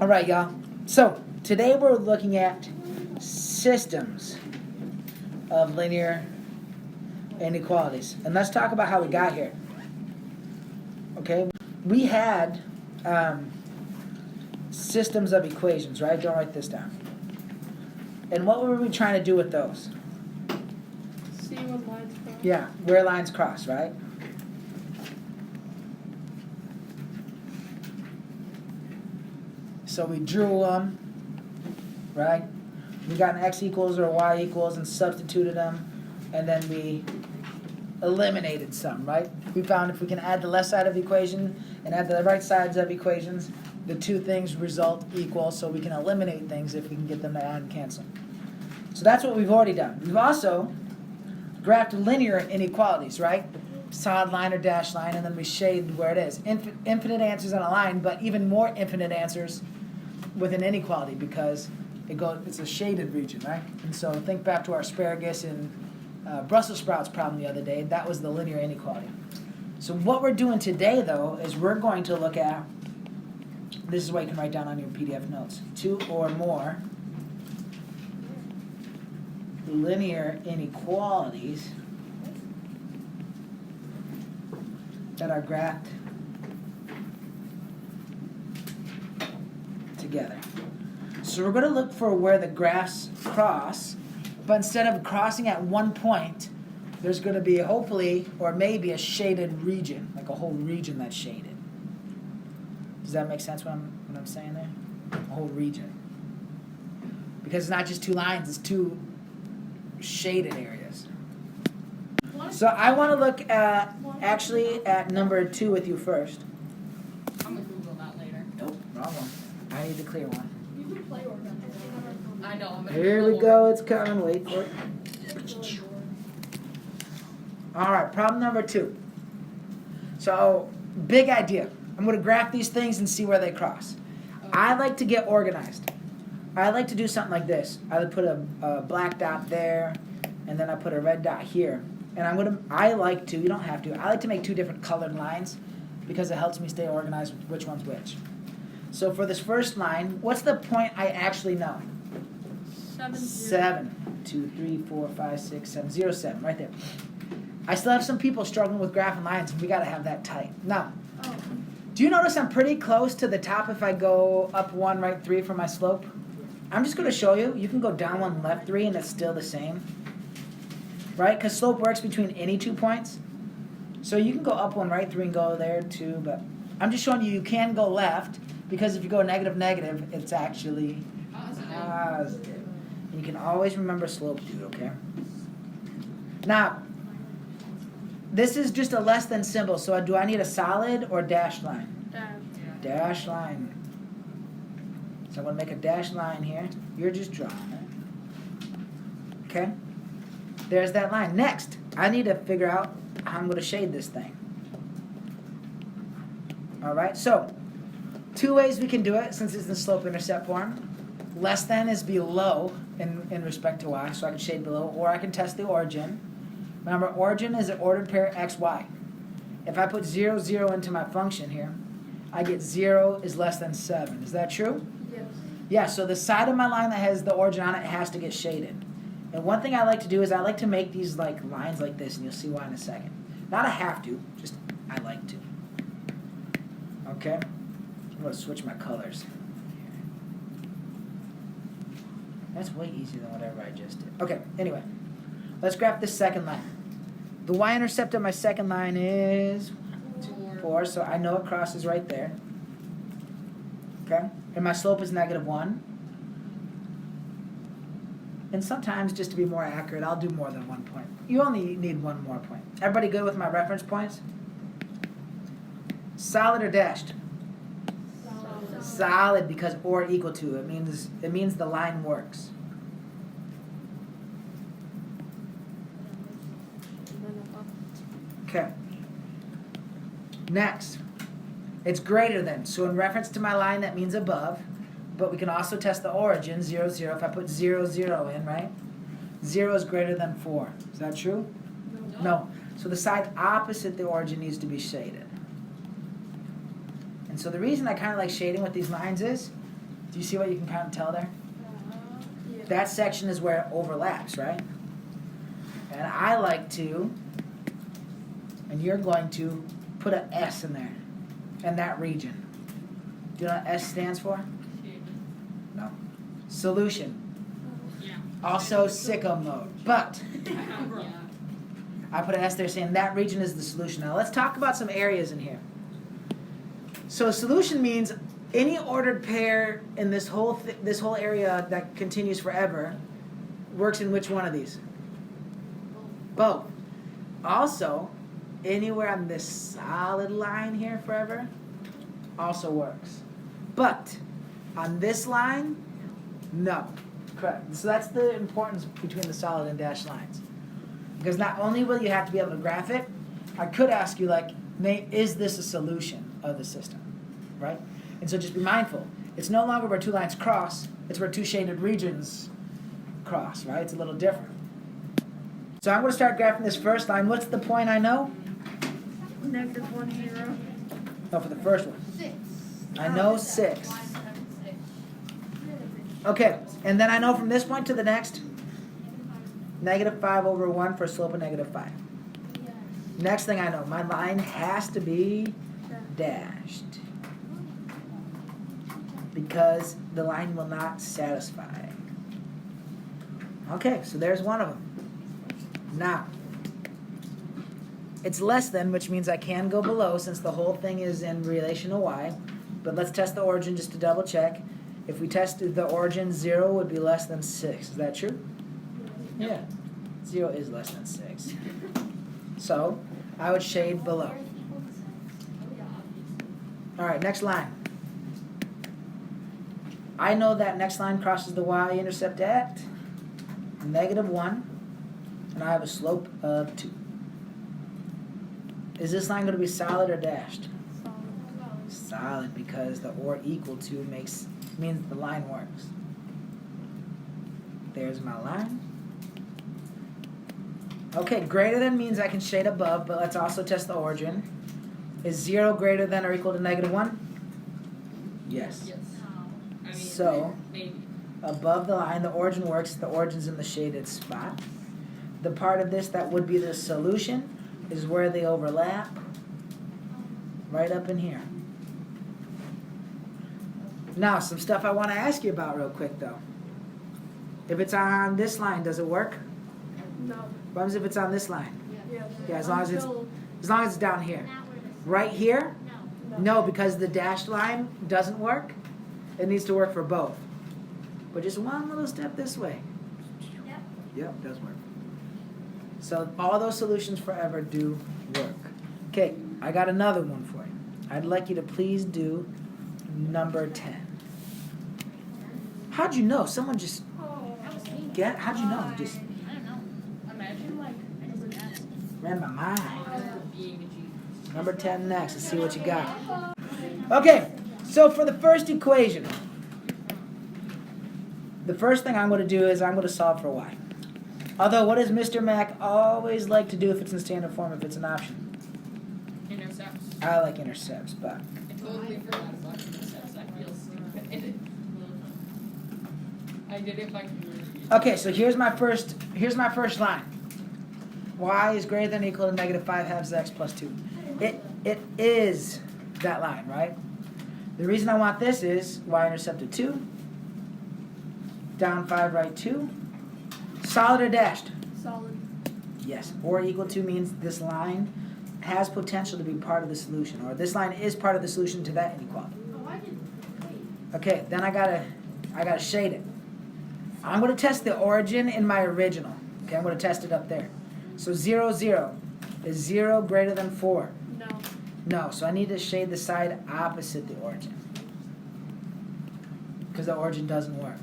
All right, y'all. So today we're looking at systems of linear inequalities. And let's talk about how we got here. Okay? We had systems of equations, right? Don't write this down. And what were we trying to do with those? See when lines cross. Yeah, where lines cross, right? So we drew them, right? We got an x equals or y equals and substituted them, and then we eliminated some, right? We found if we can add the left side of the equation and add the right sides of equations, the two things result equal, so we can eliminate things if we can get them to add and cancel. So that's what we've already done. We've also graphed linear inequalities, right? Solid line or dashed line, and then we shade where it is. Infinite answers on a line, but even more infinite answers with an inequality because it's a shaded region, right? And so think back to our asparagus and Brussels sprouts problem the other day. That was the linear inequality. So what we're doing today, though, is we're going to look at, this is what you can write down on your PDF notes, two or more linear inequalities that are graphed together. So we're going to look for where the graphs cross, but instead of crossing at one point, there's going to be hopefully or maybe a shaded region, like a whole region that's shaded. Does that make sense what I'm saying there? A whole region. Because it's not just two lines, it's two shaded areas. So I want to look at number 2 with you first. I'm gonna Google that later. Nope, wrong one. I need the clear one. You can play organized. I know. I'm gonna Here we Google go, it's coming, wait for it. Alright, problem number 2. So, big idea. I'm going to graph these things and see where they cross. I like to get organized. I like to do something like this. I would put a black dot there, and then I put a red dot here. And I like to, you don't have to, I like to make 2 different colored lines because it helps me stay organized with which one's which. So for this first line, what's the point I actually know? 7. 2, 3, 4, 5, 6, 7, 0, 7, right there. I still have some people struggling with graphing lines, and we got to have that tight. Now, do you notice I'm pretty close to the top if I go up 1, right 3 for my slope? I'm just going to show you. You can go down 1, left 3, and it's still the same. Right? Because slope works between any 2 points. So you can go up 1, right 3, and go there 2, but I'm just showing you can go left, because if you go negative, negative, it's actually positive. And you can always remember slope, dude, okay? Now, this is just a less than symbol, so do I need a solid or dashed line? Dash line. So I'm going to make a dashed line here. You're just drawing it. Okay? There's that line. Next, I need to figure out how I'm going to shade this thing. All right? So, 2 ways we can do it since it's in slope-intercept form. Less than is below in respect to y, so I can shade below, or I can test the origin. Remember, origin is an ordered pair x, y. If I put 0, 0 into my function here, I get 0 is less than 7. Is that true? Yes. Yeah, so the side of my line that has the origin on it has to get shaded. And one thing I like to do is I like to make these like lines like this, and you'll see why in a second. Not I have to, just I like to. Okay? I'm going to switch my colors. That's way easier than whatever I just did. Okay, anyway. Let's graph this second line. The y-intercept of my second line is 4, so I know it crosses right there. Okay? And my slope is negative 1. And sometimes, just to be more accurate, I'll do more than 1 point. You only need 1 more point. Everybody good with my reference points? Solid or dashed? Solid, because or equal to. It means the line works. Okay. Next, it's greater than. So in reference to my line, that means above. But we can also test the origin, 0, 0. If I put 0, 0 in, right? 0 is greater than 4. Is that true? No. So the side opposite the origin needs to be shaded. And so the reason I kind of like shading with these lines is Do you see what you can kind of tell there? Yeah. That section is where it overlaps, right? And I like to, and you're going to put an S in there, in that region. Do you know what S stands for? No. Solution. Yeah. Also sicko mode. But Yeah. I put an S there saying that region is the solution. Now let's talk about some areas in here. So a solution means any ordered pair in this whole area that continues forever works in which one of these? Both. Also, anywhere on this solid line here forever also works. But on this line, no. Correct. So that's the importance between the solid and dashed lines. Because not only will you have to be able to graph it, I could ask you, like, is this a solution of the system? Right? And so just be mindful. It's no longer where two lines cross, it's where two shaded regions cross, right? It's a little different. So I'm going to start graphing this first line. What's the point I know? -1, 0. No, for the first one. 6. I know 6. Okay, and then I know from this point to the next, -5 over 1 for a slope of -5. Next thing I know, my line has to be dashed. Because the line will not satisfy. Okay, so there's one of them. Now, it's less than, which means I can go below since the whole thing is in relation to y. But let's test the origin just to double check. If we tested the origin, 0 would be less than 6. Is that true? Yeah. 0 is less than 6. So, I would shade below. Alright, next line. I know that next line crosses the y-intercept at -1, and I have a slope of 2. Is this line going to be solid or dashed? Solid, because the or equal to means the line works. There's my line. Okay, greater than means I can shade above, but let's also test the origin. Is 0 greater than or equal to -1? Yes. Yes. I mean, So, maybe. above the line, the origin works. The origin's in the shaded spot. The part of this that would be the solution is where they overlap. Right up in here. Now, some stuff I want to ask you about real quick, though. If it's on this line, does it work? No. What happens if it's on this line? Yeah. Yeah, as long as it's down here. Right here? No, because the dashed line doesn't work. It needs to work for both. But just one little step this way. Yep, it does work. So all those solutions forever do work. Okay, I got another one for you. I'd like you to please do number 10. How'd you know? Someone just how'd you know? Just I don't know. Imagine, like, I just asked. ran my mind. being a genius. Number 10 next. Let's see what you got. Okay, so for the first equation, the first thing I'm going to do is I'm going to solve for y. Although, what does Mr. Mac always like to do if it's in standard form, if it's an option? Intercepts. I like intercepts, but I totally forgot about intercepts. That feels stupid. I did it by community. okay. So here's my first line. Y is greater than or equal to -5 halves x plus 2. It is that line, right? The reason I want this is y-intercept of 2, down 5, right 2. Solid or dashed? Solid. Yes. Or equal to means this line has potential to be part of the solution, or this line is part of the solution to that inequality. Oh, I didn't. Wait. Okay, then I gotta shade it. I'm gonna test the origin in my original. Okay, I'm gonna test it up there. So 0, 0. Is 0 greater than 4? No. No, so I need to shade the side opposite the origin. Because the origin doesn't work.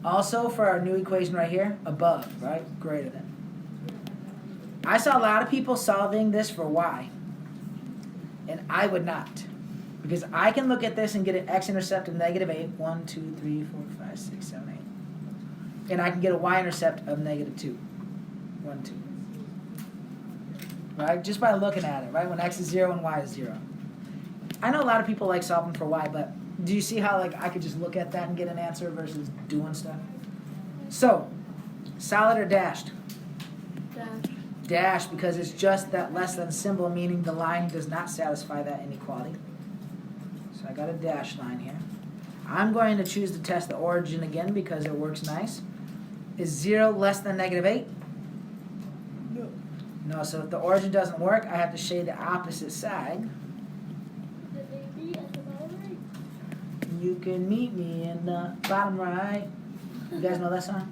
Also, for our new equation right here, above, right? Greater than. I saw a lot of people solving this for y. And I would not. Because I can look at this and get an x-intercept of -8. 1, 2, 3, 4, 5, 6, 7, 8. And I can get a y-intercept of -2. 1, 2. Right? Just by looking at it, right? When x is 0 and y is 0. I know a lot of people like solving for y, but Do you see how like I could just look at that and get an answer versus doing stuff? So, solid or dashed? Dash, because it's just that less than symbol, meaning the line does not satisfy that inequality. So I got a dash line here. I'm going to choose to test the origin again because it works nice. Is 0 less than -8? No. No, so if the origin doesn't work, I have to shade the opposite side. The AB at the bottom right. You can meet me in the bottom right. You guys know that song?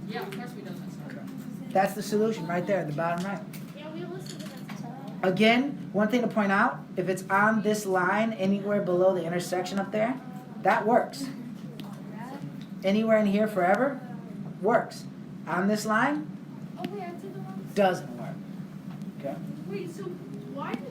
Yeah, of course we know that song. That's the solution right there, the bottom right. Yeah, we listened to that song. Again, one thing to point out, if it's on this line anywhere below the intersection up there, that works. Anywhere in here forever, works. On this line, Oh, wait, I took the one. doesn't work. Okay? Wait, so why did